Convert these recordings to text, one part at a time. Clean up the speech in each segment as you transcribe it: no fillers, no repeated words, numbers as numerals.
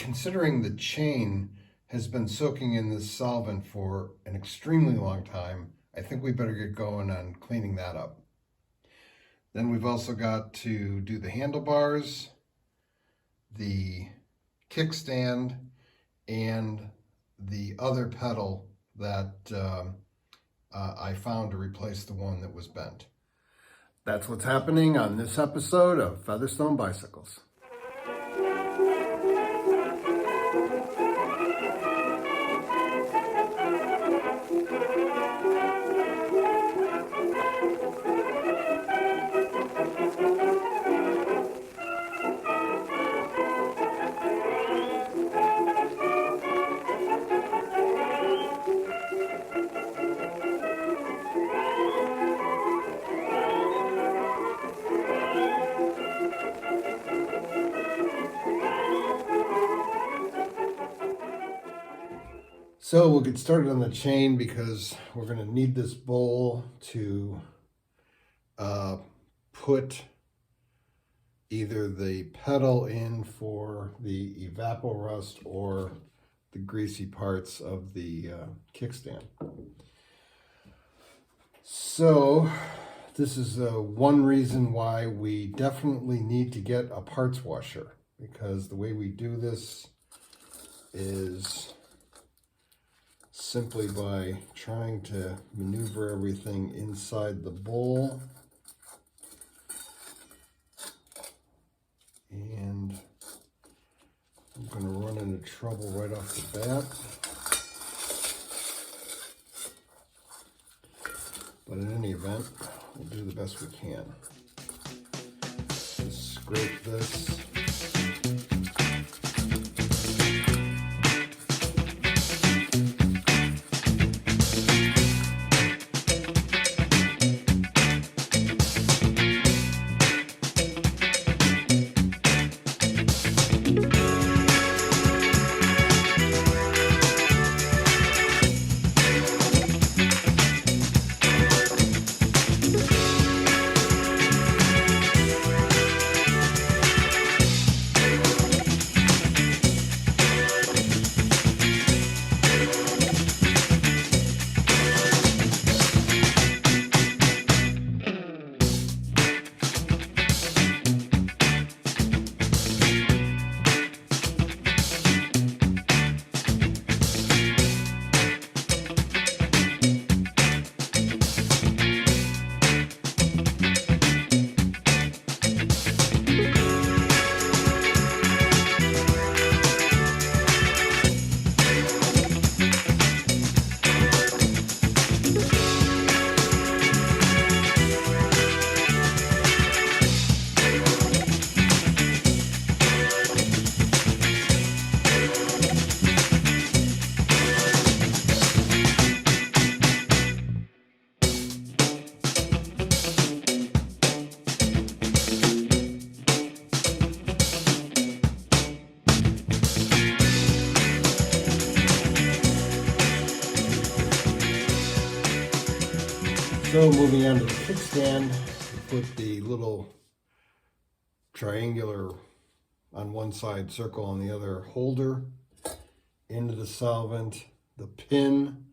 considering the chain has been soaking in this solvent for an extremely long time, I think we better get going on cleaning that up. Then we've also got to do the handlebars, the kickstand, and the other pedal that I found to replace the one that was bent. That's what's happening on this episode of Featherstone Bicycles. So we'll get started on the chain because we're going to need this bowl to put either the pedal in for the evaporust or the greasy parts of the kickstand. So this is one reason why we definitely need to get a parts washer, because the way we do this is simply by trying to maneuver everything inside the bowl. And I'm going to run into trouble right off the bat. But in any event, we'll do the best we can. Just scrape this. So moving on to the kickstand, put the little triangular on one side, circle on the other holder into the solvent, the pin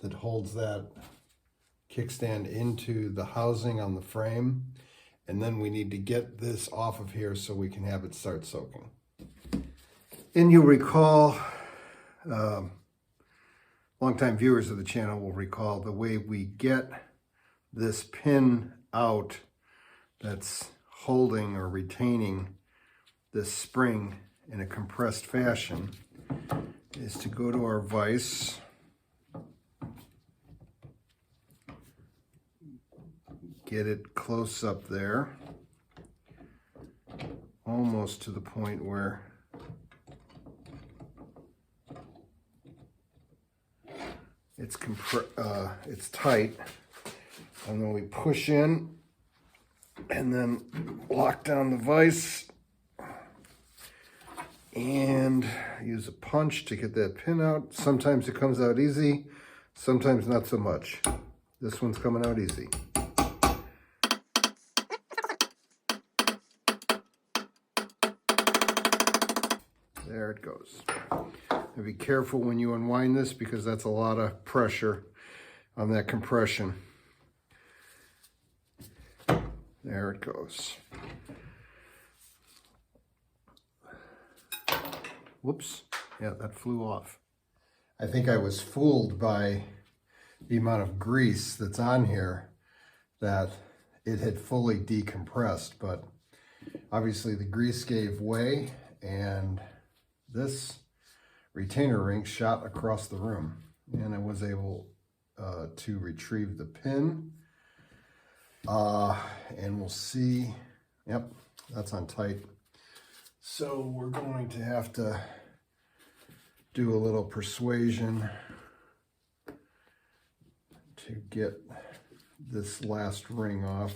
that holds that kickstand into the housing on the frame, and then we need to get this off of here so we can have it start soaking. And you'll recall, longtime viewers of the channel will recall the way we get this pin out that's holding or retaining this spring in a compressed fashion is to go to our vise, get it close up there, almost to the point where it's tight. And then we push in and then lock down the vise and use a punch to get that pin out. Sometimes it comes out easy, sometimes not so much. This one's coming out easy. There it goes. Now be careful when you unwind this because that's a lot of pressure on that compression. There it goes. Whoops, yeah, that flew off. I think I was fooled by the amount of grease that's on here, that it had fully decompressed, but obviously the grease gave way and this retainer ring shot across the room, and I was able to retrieve the pin, and we'll see. Yep, that's on tight. So we're going to have to do a little persuasion to get this last ring off.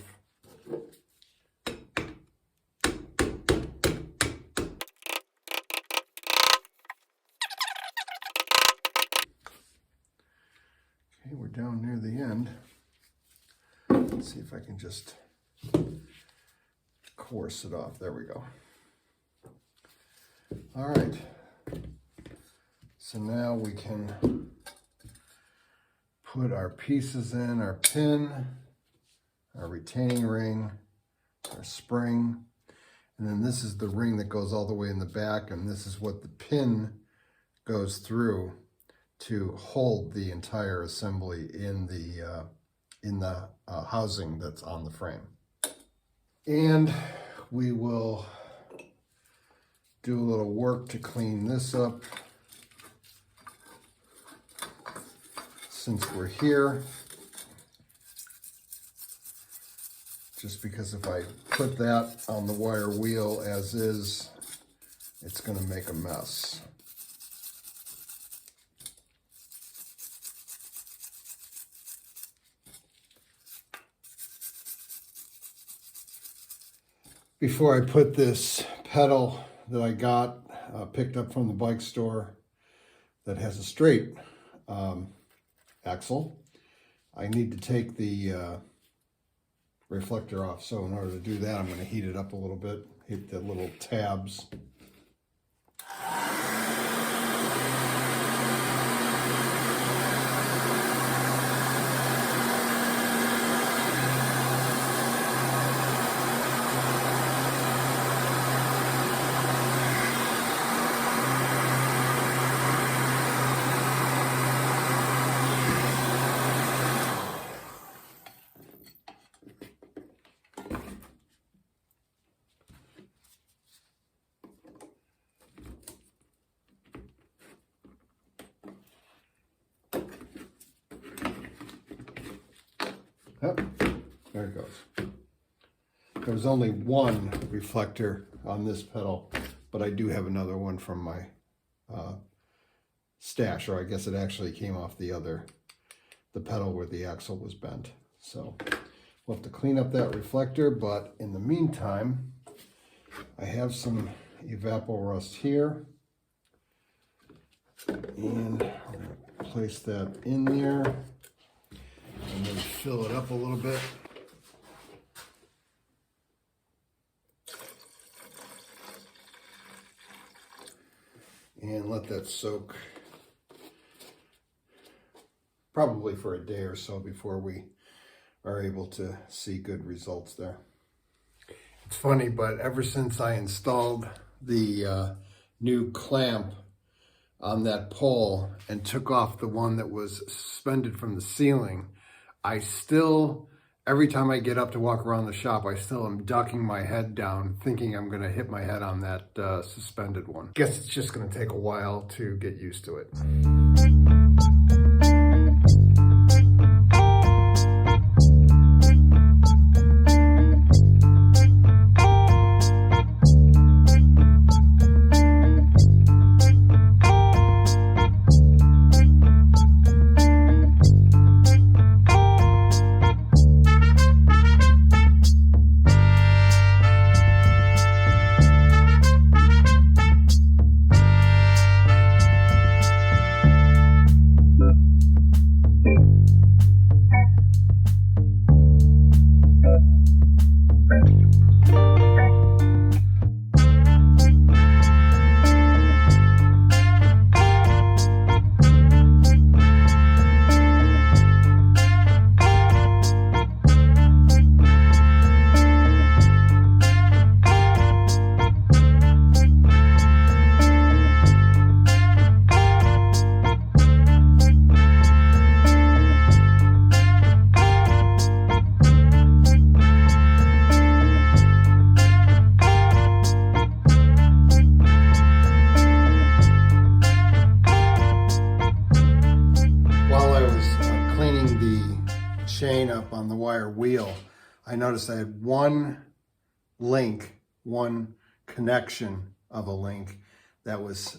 Okay, we're down near the end. Let's see if I can just coarse it off. There we go. All right. So now we can put our pieces in, our pin, our retaining ring, our spring, and then this is the ring that goes all the way in the back, and this is what the pin goes through to hold the entire assembly in the housing that's on the frame. And we will do a little work to clean this up since we're here, just because if I put that on the wire wheel as is, it's going to make a mess. Before I put this pedal that I got picked up from the bike store that has a straight axle, I need to take the reflector off. So in order to do that, I'm going to heat it up a little bit, hit the little tabs. Yep, there it goes. There's only one reflector on this pedal, but I do have another one from my stash, or I guess it actually came off the pedal where the axle was bent. So we'll have to clean up that reflector, but in the meantime, I have some evapor rust here, and I'm going to place that in there. And then fill it up a little bit. And let that soak probably for a day or so before we are able to see good results there. It's funny, but ever since I installed the new clamp on that pole and took off the one that was suspended from the ceiling, I still, every time I get up to walk around the shop, I still am ducking my head down, thinking I'm going to hit my head on that suspended one. Guess it's just going to take a while to get used to it. chain up on the wire wheel, I noticed I had one link, one connection of a link that was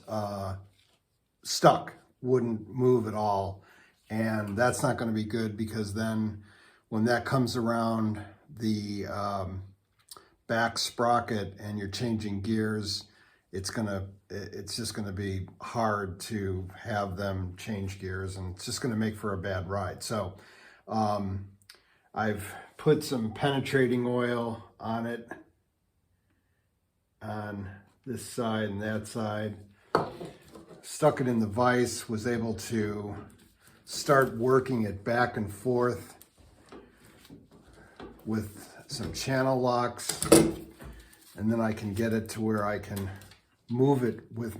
stuck, wouldn't move at all. And that's not going to be good, because then when that comes around the back sprocket and you're changing gears, it's just gonna be hard to have them change gears, and it's just gonna make for a bad ride. So I've put some penetrating oil on it, on this side and that side, stuck it in the vise, was able to start working it back and forth with some channel locks, and then I can get it to where I can move it with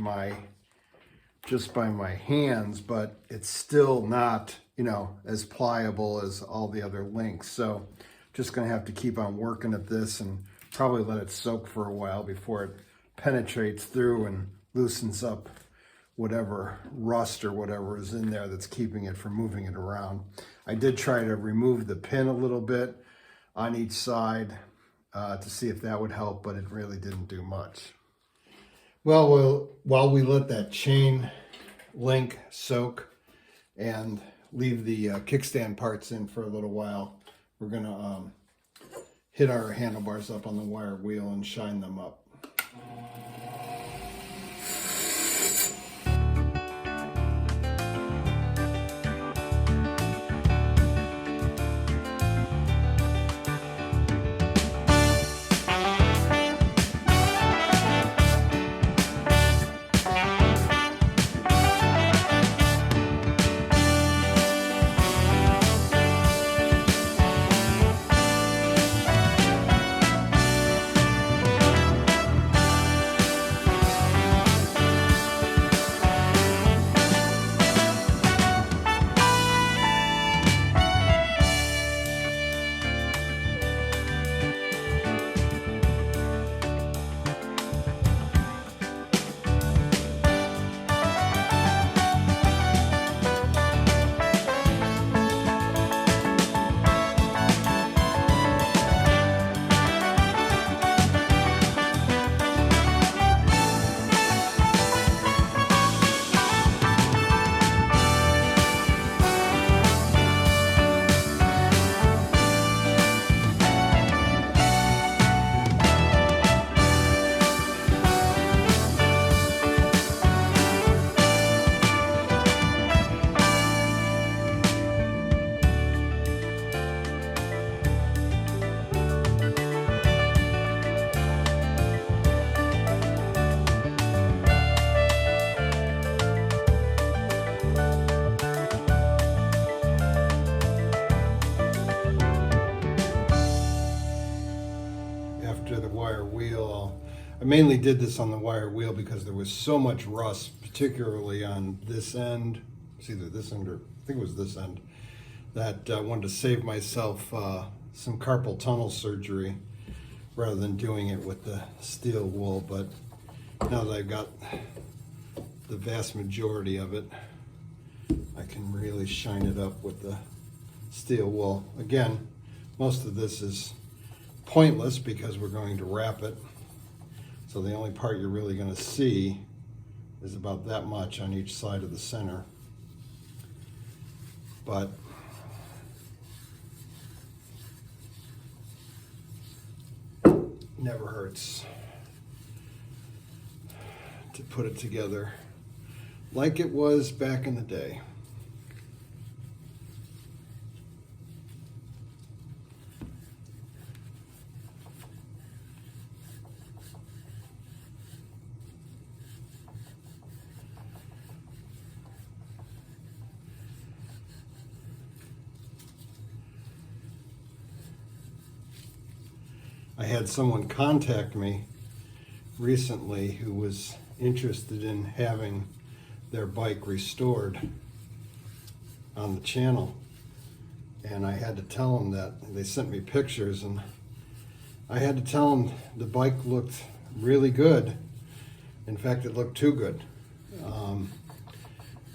just by my hands, but it's still not, as pliable as all the other links. So just gonna have to keep on working at this and probably let it soak for a while before it penetrates through and loosens up whatever rust or whatever is in there that's keeping it from moving it around. I did try to remove the pin a little bit on each side to see if that would help, but it really didn't do much. Well, while we let that chain link soak and leave the kickstand parts in for a little while, we're gonna hit our handlebars up on the wire wheel and shine them up. I mainly did this on the wire wheel because there was so much rust, particularly on this end. It's either this end or I think it was this end, that I wanted to save myself some carpal tunnel surgery rather than doing it with the steel wool. But now that I've got the vast majority of it, I can really shine it up with the steel wool. Again, most of this is pointless because we're going to wrap it. So the only part you're really going to see is about that much on each side of the center. But never hurts to put it together like it was back in the day. I had someone contact me recently who was interested in having their bike restored on the channel, and I had to tell them that. They sent me pictures, and I had to tell them the bike looked really good. In fact, it looked too good.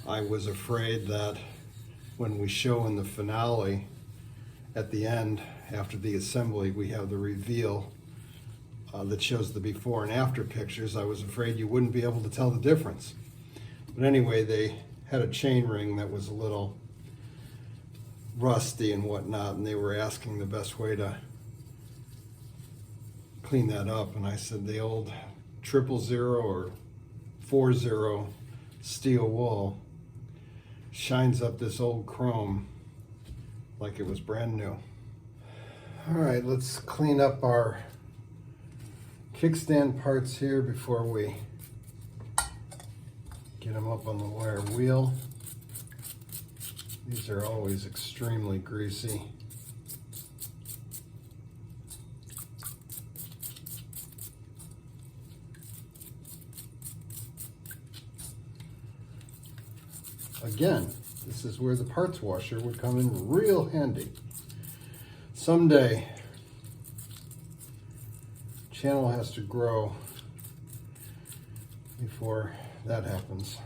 I was afraid that when we show in the finale at the end, after the assembly, we have the reveal that shows the before and after pictures. I was afraid you wouldn't be able to tell the difference. But anyway, they had a chain ring that was a little rusty and whatnot, and they were asking the best way to clean that up. And I said the old 000 or 40 steel wool shines up this old chrome like it was brand new. All right, let's clean up our kickstand parts here before we get them up on the wire wheel. These are always extremely greasy. Again, this is where the parts washer would come in real handy. Someday, channel has to grow before that happens.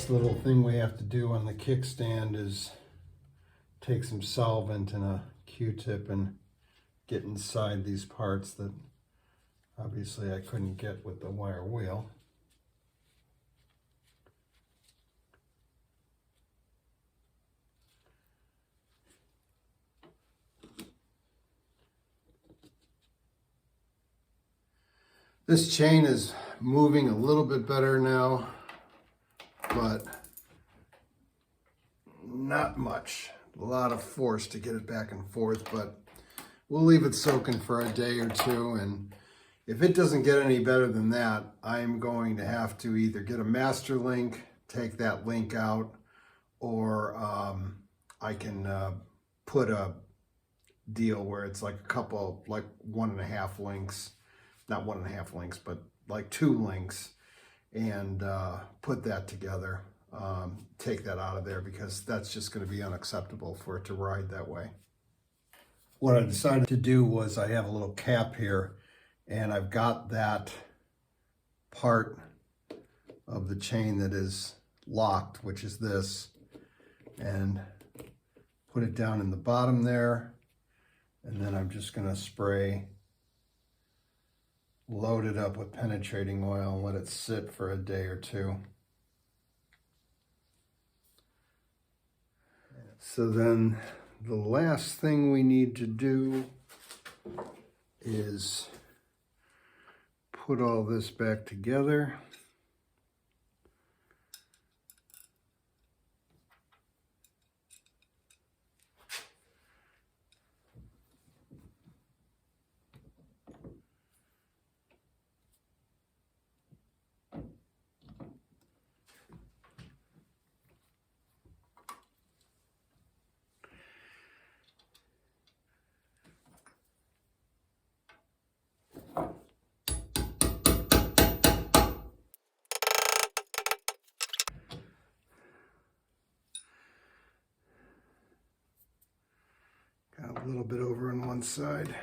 Little thing we have to do on the kickstand is take some solvent and a Q-tip and get inside these parts that obviously I couldn't get with the wire wheel. This chain is moving a little bit better now, but not much. A lot of force to get it back and forth, but we'll leave it soaking for a day or two, and if it doesn't get any better than that, I'm going to have to either get a master link, take that link out, or I can put a deal where it's like a couple, like 1.5 links, not 1.5 links, but like 2 links, and put that together, take that out of there, because that's just going to be unacceptable for it to ride that way. What I decided to do was I have a little cap here, and I've got that part of the chain that is locked, which is this, and put it down in the bottom there, and then I'm just going to spray, load it up with penetrating oil, and let it sit for a day or two. So then the last thing we need to do is put all this back together. Got a little bit over on one side.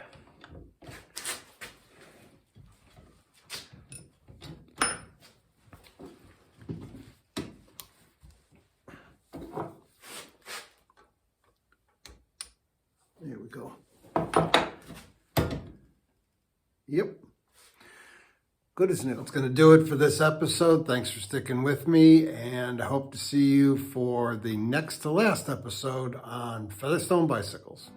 Yep. Good as new. That's going to do it for this episode. Thanks for sticking with me, and I hope to see you for the next to last episode on Featherstone bicycles.